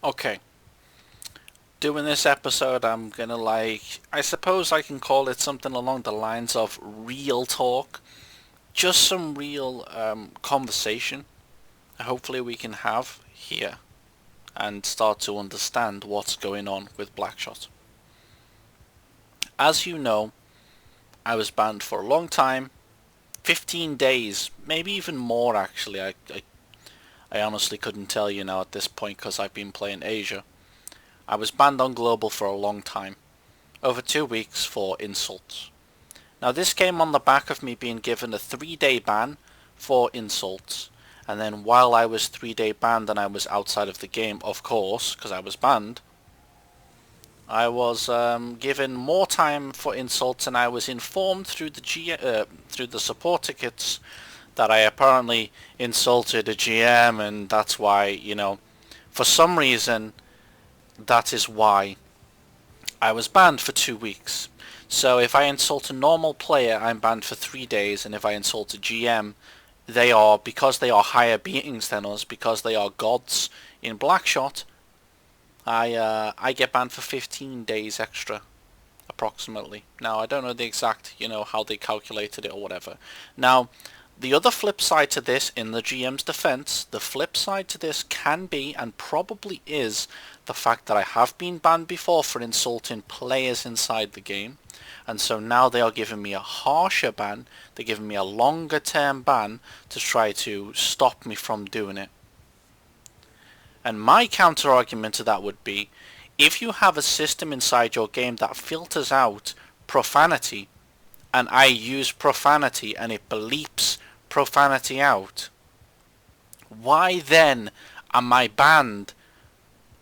Okay, doing this episode, I'm gonna I suppose I can call it something along the lines of real talk. Just some real conversation. Hopefully, we can have here and start to understand what's going on with Blackshot. As you know, I was banned for a long time, 15 days, maybe even more actually. I honestly couldn't tell you now at this point because I've been playing Asia. I was banned on global for a long time, over 2 weeks for insults. Now this came on the back of me being given a 3-day ban for insults. And then while I was 3-day banned and I was outside of the game, of course, because I was banned, I was given more time for insults, and I was informed through through the support tickets that I apparently insulted a GM, and that's why, for some reason, that is why I was banned for 2 weeks. So if I insult a normal player, I'm banned for 3 days, and if I insult a GM, because they are higher beings than us, because they are gods in Blackshot, I get banned for 15 days extra, approximately. Now I don't know the exact, how they calculated it or whatever. Now, the other flip side to this, in the GM's defense, the flip side to this can be, and probably is, the fact that I have been banned before for insulting players inside the game. And so now they are giving me a harsher ban, they're giving me a longer term ban to try to stop me from doing it. And my counter argument to that would be, if you have a system inside your game that filters out profanity, and I use profanity and it bleeps profanity out, why then am I banned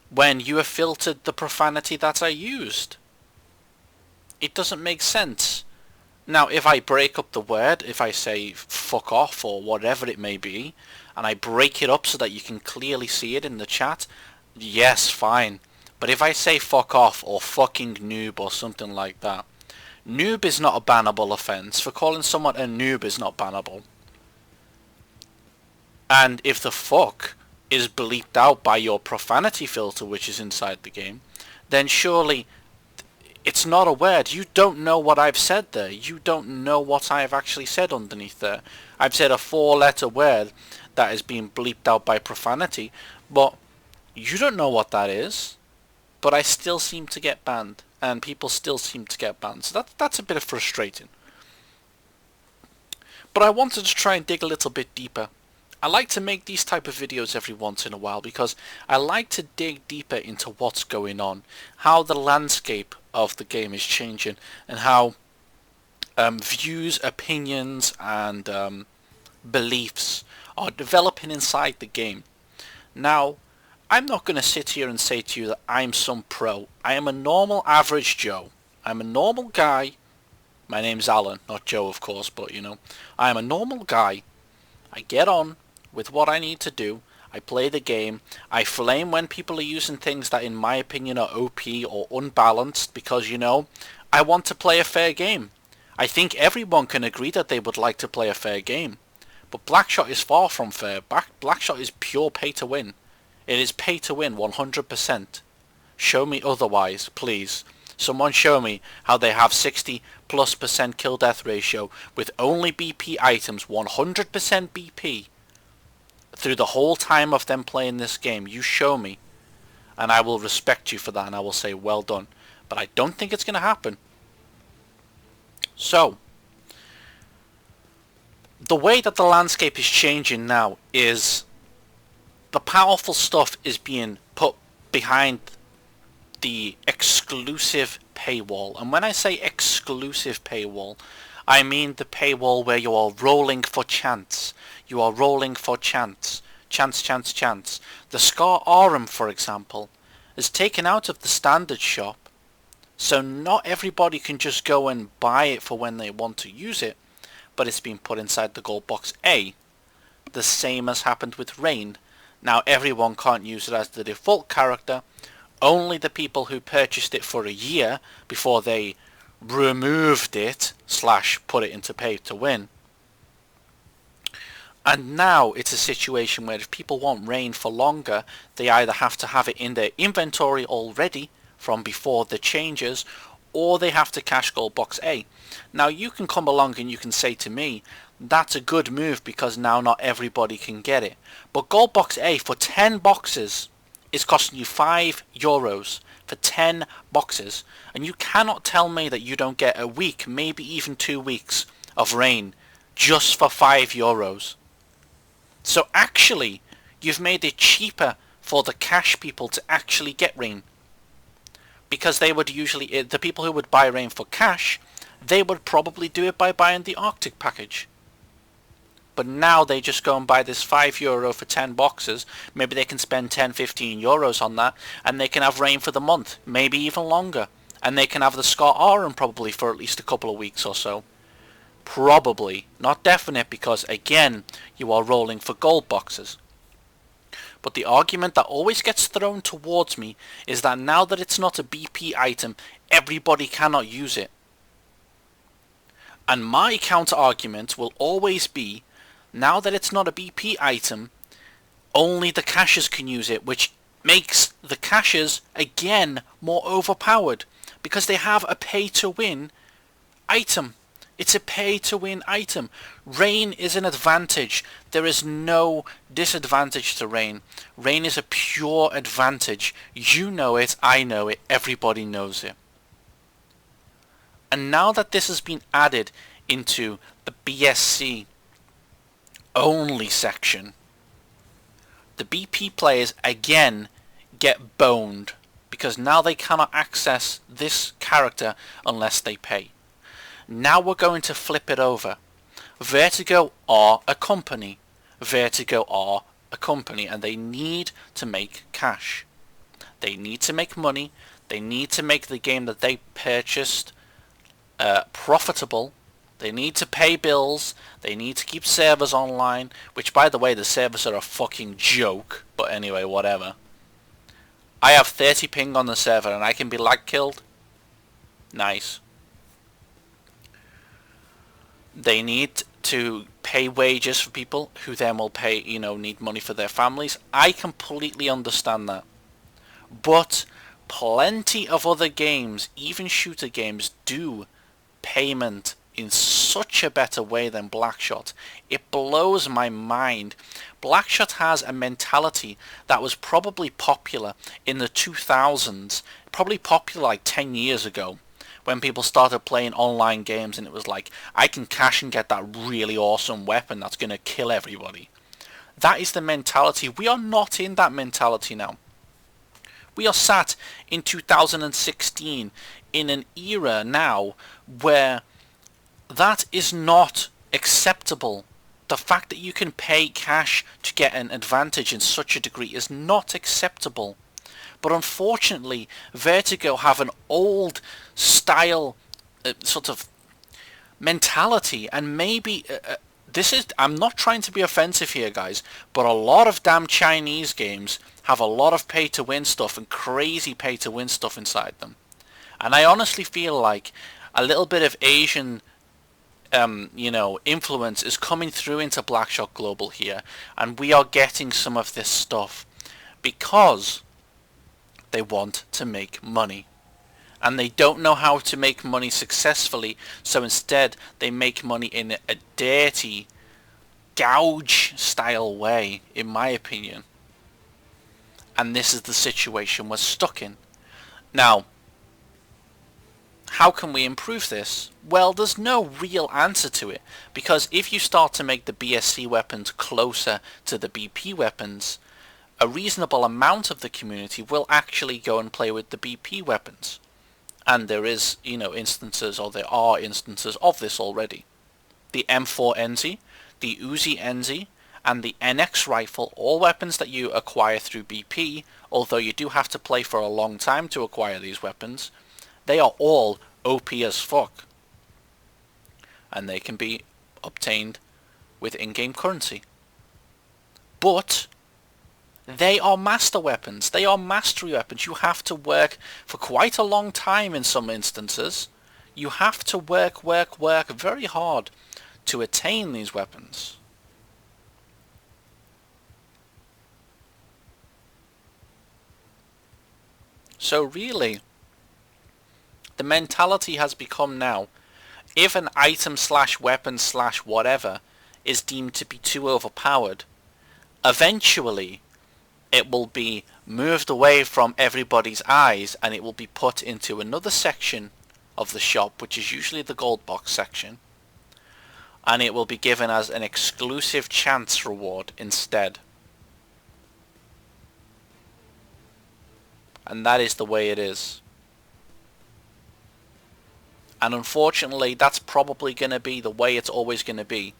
when you have filtered the profanity that I used? It doesn't make sense. Now, if I break up the word, if I say fuck off or whatever it may be, and I break it up so that you can clearly see it in the chat, yes, fine. But if I say fuck off or fucking noob or something like that, noob is not a bannable offence. For calling someone a noob is not bannable. And if the fuck is bleeped out by your profanity filter, which is inside the game, then surely it's not a word. You don't know what I've said there. You don't know what I have actually said underneath there. I've said a 4-letter word that is being bleeped out by profanity, but you don't know what that is. But I still seem to get banned, and people still seem to get banned. So that's a bit frustrating. But I wanted to try and dig a little bit deeper. I like to make these type of videos every once in a while because I like to dig deeper into what's going on, how the landscape of the game is changing, and how views, opinions, and beliefs are developing inside the game. Now, I'm not going to sit here and say to you that I'm some pro. I am a normal average Joe. I'm a normal guy. My name's Alan, not Joe of course, but I am a normal guy. I get on with what I need to do. I play the game. I flame when people are using things that in my opinion are OP or unbalanced because, I want to play a fair game. I think everyone can agree that they would like to play a fair game. But Blackshot is far from fair. Blackshot is pure pay to win. It is pay to win 100%. Show me otherwise, please. Someone show me how they have 60+% kill death ratio with only BP items, 100% BP, through the whole time of them playing this game. You show me, and I will respect you for that, and I will say well done. But I don't think it's going to happen. So, the way that the landscape is changing now is the powerful stuff is being put behind the exclusive paywall. And when I say exclusive paywall, I mean the paywall where you are rolling for chance. You are rolling for chance. Chance, chance, chance. The Scar Aurum, for example, is taken out of the standard shop, so not everybody can just go and buy it for when they want to use it, but it's been put inside the gold box A. The same has happened with Rain. Now everyone can't use it as the default character. Only the people who purchased it for a year before they removed it / put it into pay to win And now it's a situation where if people want rain for longer, they either have to have it in their inventory already from before the changes, or they have to cash Gold Box A. Now you can come along and you can say to me, that's a good move because now not everybody can get it. But Gold Box A for 10 boxes is costing you €5 for 10 boxes. And you cannot tell me that you don't get a week, maybe even 2 weeks of rain just for €5. So actually, you've made it cheaper for the cash people to actually get rain. Because they would usually, the people who would buy rain for cash, they would probably do it by buying the Arctic package. But now they just go and buy this €5 for 10 boxes. Maybe they can spend 10-15 euros on that, and they can have rain for the month, maybe even longer. And they can have the Scott Aran probably for at least a couple of weeks or so. Probably, not definite, because again, you are rolling for gold boxes. But the argument that always gets thrown towards me is that now that it's not a BP item, everybody cannot use it. And my counter argument will always be, now that it's not a BP item, only the cashers can use it, which makes the cashers again more overpowered because they have a pay-to-win item. It's a pay-to-win item. Rain is an advantage. There is no disadvantage to rain. Rain is a pure advantage. You know it, I know it, everybody knows it. And now that this has been added into the BSC only section, the BP players again get boned because now they cannot access this character unless they pay. Now we're going to flip it over. Vertigo are a company. Vertigo are a company, and they need to make cash. They need to make money. They need to make the game that they purchased profitable. They need to pay bills. They need to keep servers online, which, by the way, the servers are a fucking joke. But anyway, whatever. I have 30 ping on the server and I can be lag killed. Nice. They need to pay wages for people who then will pay, need money for their families. I completely understand that. But plenty of other games, even shooter games, do payment in such a better way than Blackshot. It blows my mind. Blackshot has a mentality that was probably popular in the 2000s, probably popular like 10 years ago, when people started playing online games and it was like, I can cash and get that really awesome weapon that's going to kill everybody. That is the mentality. We are not in that mentality now. We are sat in 2016 in an era now where that is not acceptable. The fact that you can pay cash to get an advantage in such a degree is not acceptable. But unfortunately, Vertigo have an old style sort of mentality, and maybe I'm not trying to be offensive here, guys, but a lot of damn Chinese games have a lot of pay-to-win stuff and crazy pay-to-win stuff inside them. And I honestly feel like a little bit of Asian influence is coming through into Blackshot Global here, and we are getting some of this stuff because they want to make money. And they don't know how to make money successfully, so instead they make money in a dirty, gouge style way, in my opinion. And this is the situation we're stuck in. Now, how can we improve this? Well, there's no real answer to it, because if you start to make the BSC weapons closer to the BP weapons, a reasonable amount of the community will actually go and play with the BP weapons. And there is, instances, or there are instances of this already. The M4 NZ, the Uzi NZ, and the NX rifle, all weapons that you acquire through BP, although you do have to play for a long time to acquire these weapons, they are all OP as fuck. And they can be obtained with in-game currency. But they are master weapons. They are mastery weapons. You have to work for quite a long time in some instances. You have to work very hard to attain these weapons. So really, the mentality has become now, if an item slash weapon slash whatever is deemed to be too overpowered, eventually it will be moved away from everybody's eyes and it will be put into another section of the shop, which is usually the gold box section, and it will be given as an exclusive chance reward instead. And that is the way it is. And unfortunately, that's probably going to be the way it's always going to be.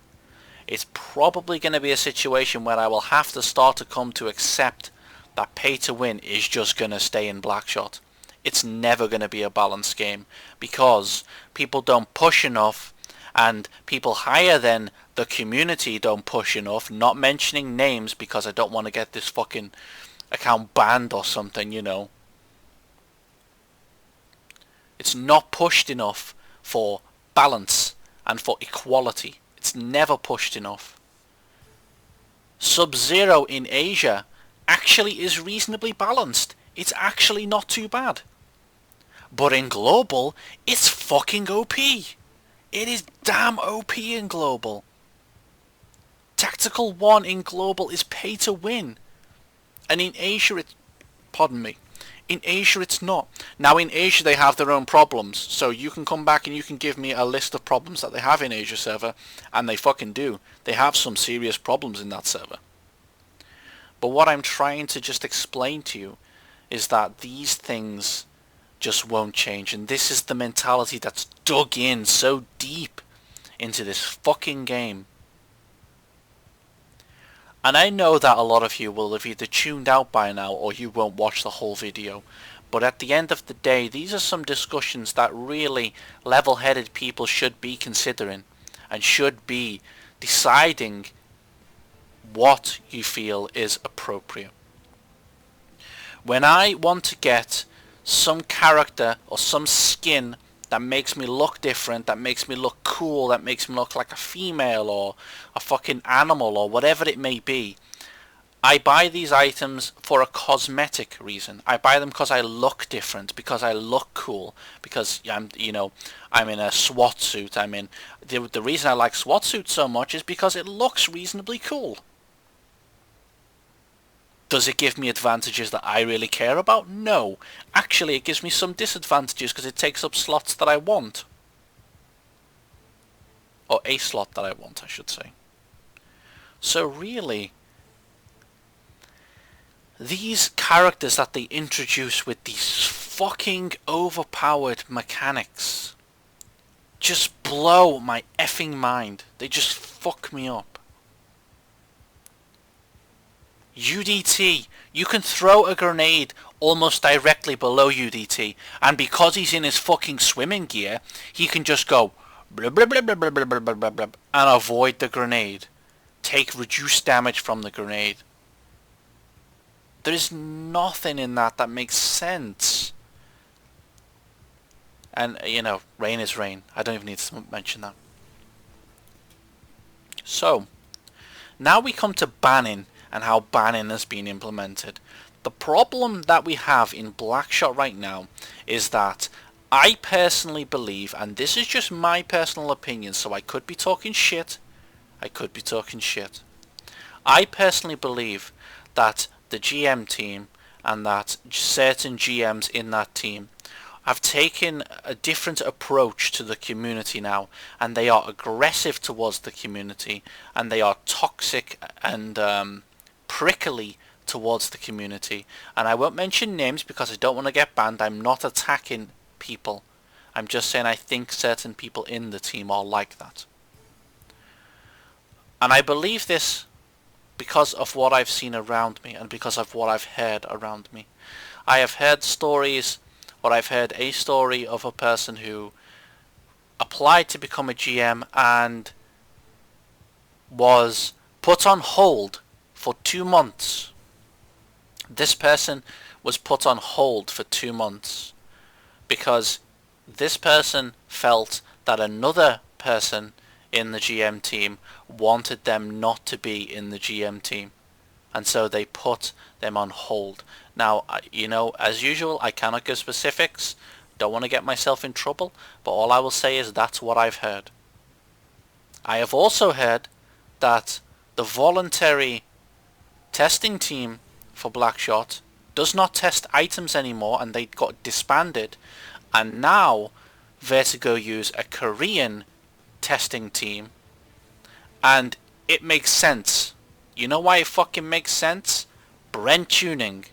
It's probably going to be a situation where I will have to start to come to accept that pay to win is just going to stay in blackshot. It's never going to be a balanced game because people don't push enough, and people higher than the community don't push enough. Not mentioning names because I don't want to get this fucking account banned or something, you know. It's not pushed enough for balance and for equality. It's never pushed enough. Sub-Zero in Asia actually is reasonably balanced. It's actually not too bad. But in global, it's fucking OP. It is damn OP in global. Tactical 1 in global is pay to win. And in Asia it's... Pardon me. In Asia it's not. Now in Asia they have their own problems. So you can come back and you can give me a list of problems that they have in Asia server. And they fucking do. They have some serious problems in that server. But what I'm trying to just explain to you is that these things just won't change. And this is the mentality that's dug in so deep into this fucking game. And I know that a lot of you will have either tuned out by now or you won't watch the whole video. But at the end of the day, these are some discussions that really level-headed people should be considering and should be deciding what you feel is appropriate. When I want to get some character or some skin that makes me look different, that makes me look cool, that makes me look like a female or a fucking animal or whatever it may be, I buy these items for a cosmetic reason. I buy them because I look different, because I look cool, because I'm in a SWAT suit. The reason I like SWAT suits so much is because it looks reasonably cool. Does it give me advantages that I really care about? No. Actually, it gives me some disadvantages because it takes up slots that I want. Or a slot that I want, I should say. So really, these characters that they introduce with these fucking overpowered mechanics just blow my effing mind. They just fuck me up. UDT, you can throw a grenade almost directly below UDT, and because he's in his fucking swimming gear, he can just go blah blah blah blah blah blah blah blah blah and avoid the grenade. Take reduced damage from the grenade. There is nothing in that makes sense. And, rain is rain. I don't even need to mention that. So, now we come to banning and how banning has been implemented. The problem that we have in blackshot right now is that I personally believe, and this is just my personal opinion, so I could be talking shit, I personally believe that the GM team and that certain GMs in that team have taken a different approach to the community now, and they are aggressive towards the community, and they are toxic and prickly towards the community. And I won't mention names because I don't want to get banned. I'm not attacking people. I'm just saying I think certain people in the team are like that. And I believe this because of what I've seen around me and because of what I've heard around me. I have heard stories, or I've heard a story of a person who applied to become a GM and was put on hold for 2 months. This person was put on hold for 2 months because this person felt that another person in the GM team wanted them not to be in the GM team. and so they put them on hold. Now, you know, as usual, I cannot give specifics, don't want to get myself in trouble, but all I will say is that's what I've heard. I have also heard that the voluntary testing team for Blackshot does not test items anymore, and they got disbanded, and now Vertigo use a Korean testing team, and it makes sense. You know why it fucking makes sense? Brent tuning.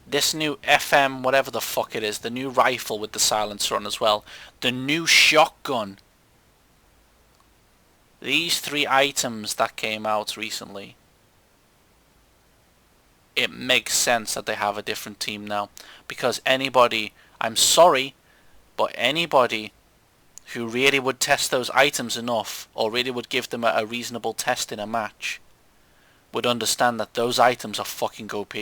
This new FM, whatever the fuck it is, the new rifle with the silencer on as well, the new shotgun. These 3 items that came out recently, it makes sense that they have a different team now, because anybody, I'm sorry, but anybody who really would test those items enough, or really would give them a reasonable test in a match, would understand that those items are fucking OP.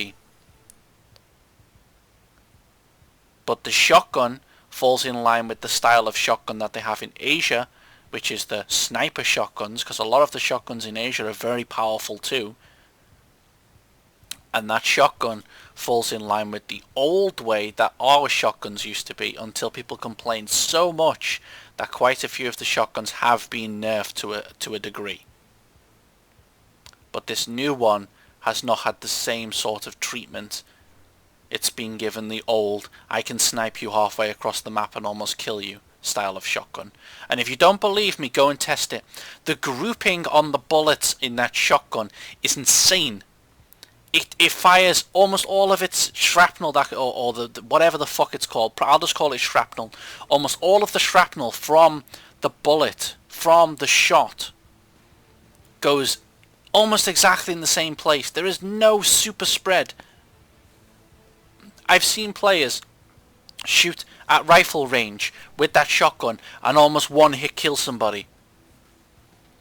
But the shotgun falls in line with the style of shotgun that they have in Asia, which is the sniper shotguns, because a lot of the shotguns in Asia are very powerful too. And that shotgun falls in line with the old way that our shotguns used to be, until people complained so much that quite a few of the shotguns have been nerfed to a degree. But this new one has not had the same sort of treatment. It's been given the old, I can snipe you halfway across the map and almost kill you style of shotgun. And if you don't believe me, go and test it. The grouping on the bullets in that shotgun is insane. It fires almost all of its shrapnel, that, or the whatever the fuck it's called. I'll just call it shrapnel. Almost all of the shrapnel from the bullet, from the shot, goes almost exactly in the same place. There is no super spread. I've seen players shoot at rifle range with that shotgun and almost one hit kill somebody.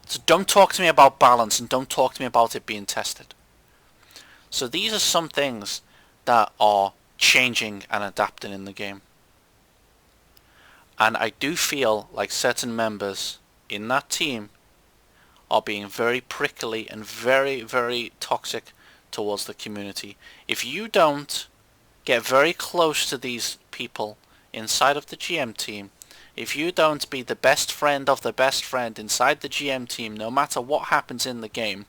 So don't talk to me about balance, and don't talk to me about it being tested. So these are some things that are changing and adapting in the game. And I do feel like certain members in that team are being very prickly and very, very toxic towards the community. If you don't get very close to these people inside of the GM team, if you don't be the best friend of the best friend inside the GM team, no matter what happens in the game,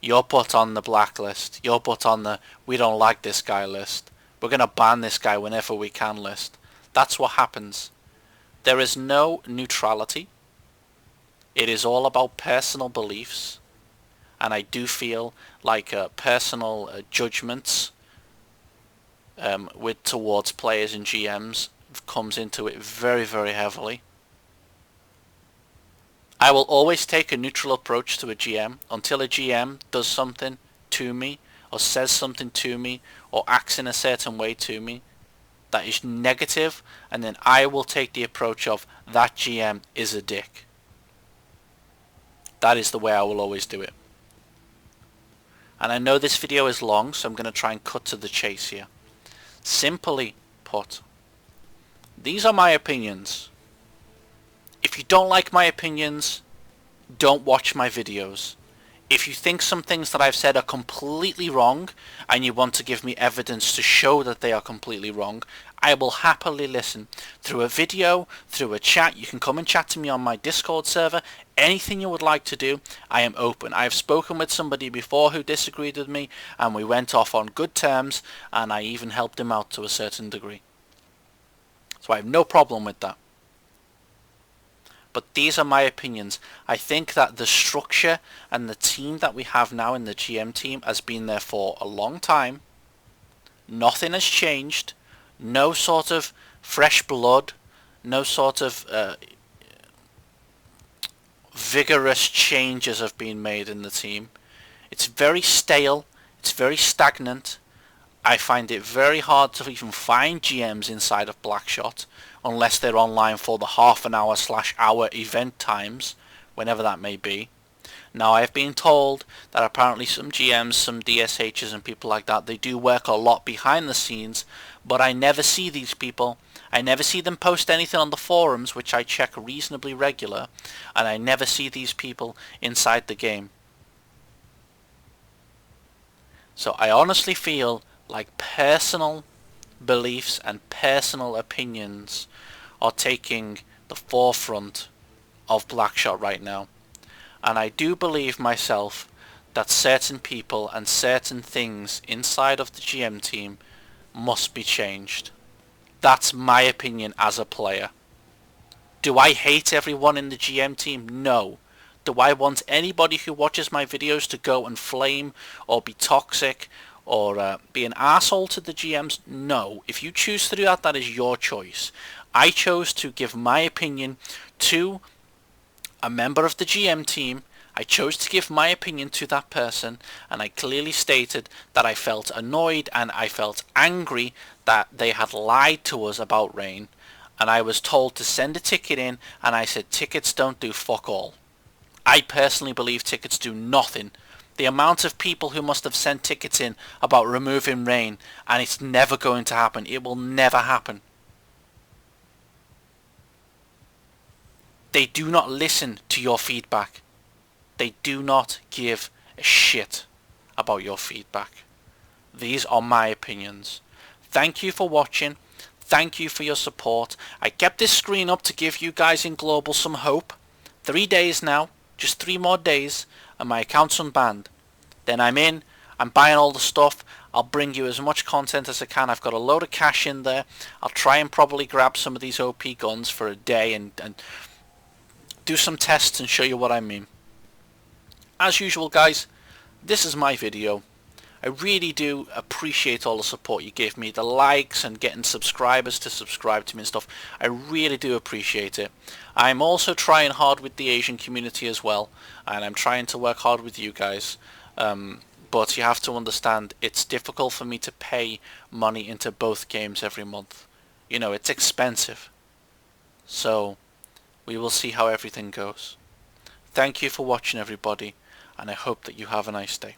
you're put on the blacklist. You're put on the we don't like this guy list. We're going to ban this guy whenever we can list. That's what happens. There is no neutrality. It is all about personal beliefs. And I do feel like personal judgments towards players and GMs comes into it very, very heavily. I will always take a neutral approach to a GM until a GM does something to me, or says something to me, or acts in a certain way to me that is negative, and then I will take the approach of that GM is a dick. That is the way I will always do it. And I know this video is long, so I'm going to try and cut to the chase here. Simply put, these are my opinions. If you don't like my opinions, don't watch my videos. If you think some things that I've said are completely wrong, and you want to give me evidence to show that they are completely wrong, I will happily listen. Through a video, through a chat, you can come and chat to me on my Discord server. Anything you would like to do, I am open. I have spoken with somebody before who disagreed with me, and we went off on good terms, and I even helped him out to a certain degree. So I have no problem with that. But these are my opinions. I think that the structure and the team that we have now in the GM team has been there for a long time. Nothing has changed. No sort of fresh blood. No sort of vigorous changes have been made in the team. It's very stale. It's very stagnant. I find it very hard to even find GMs inside of Blackshot unless they're online for the half an hour / hour event times, whenever that may be. Now, I've been told that apparently some GMs, some DSHs and people like that, they do work a lot behind the scenes, but I never see these people. I never see them post anything on the forums, which I check reasonably regular, and I never see these people inside the game. So I honestly feel like personal beliefs and personal opinions are taking the forefront of blackshot right now. And I do believe myself that certain people and certain things inside of the GM team must be changed. That's my opinion as a player. Do I hate everyone in the GM team? No. Do I want anybody who watches my videos to go and flame or be toxic or be an asshole to the GMs? No. If you choose to do that, that is your choice. I chose to give my opinion to a member of the GM team. I chose to give my opinion to that person, and I clearly stated that I felt annoyed and I felt angry that they had lied to us about Rain, and I was told to send a ticket in, and I said tickets don't do fuck all. I personally believe tickets do nothing. The amount of people who must have sent tickets in about removing Rain, and it's never going to happen. It will never happen. They do not listen to your feedback. They do not give a shit about your feedback. These are my opinions. Thank you for watching. Thank you for your support. I kept this screen up to give you guys in Global some hope. 3 days now, just 3 more days, and my account's unbanned. Then I'm in, I'm buying all the stuff. I'll bring you as much content as I can. I've got a load of cash in there. I'll try and probably grab some of these OP guns for a day and do some tests and show you what I mean. As usual guys, this is my video. I really do appreciate all the support you gave me, the likes and getting subscribers to subscribe to me and stuff. I really do appreciate it. I'm also trying hard with the Asian community as well, and I'm trying to work hard with you guys. But you have to understand, it's difficult for me to pay money into both games every month. You know, it's expensive. So, we will see how everything goes. Thank you for watching everybody, and I hope that you have a nice day.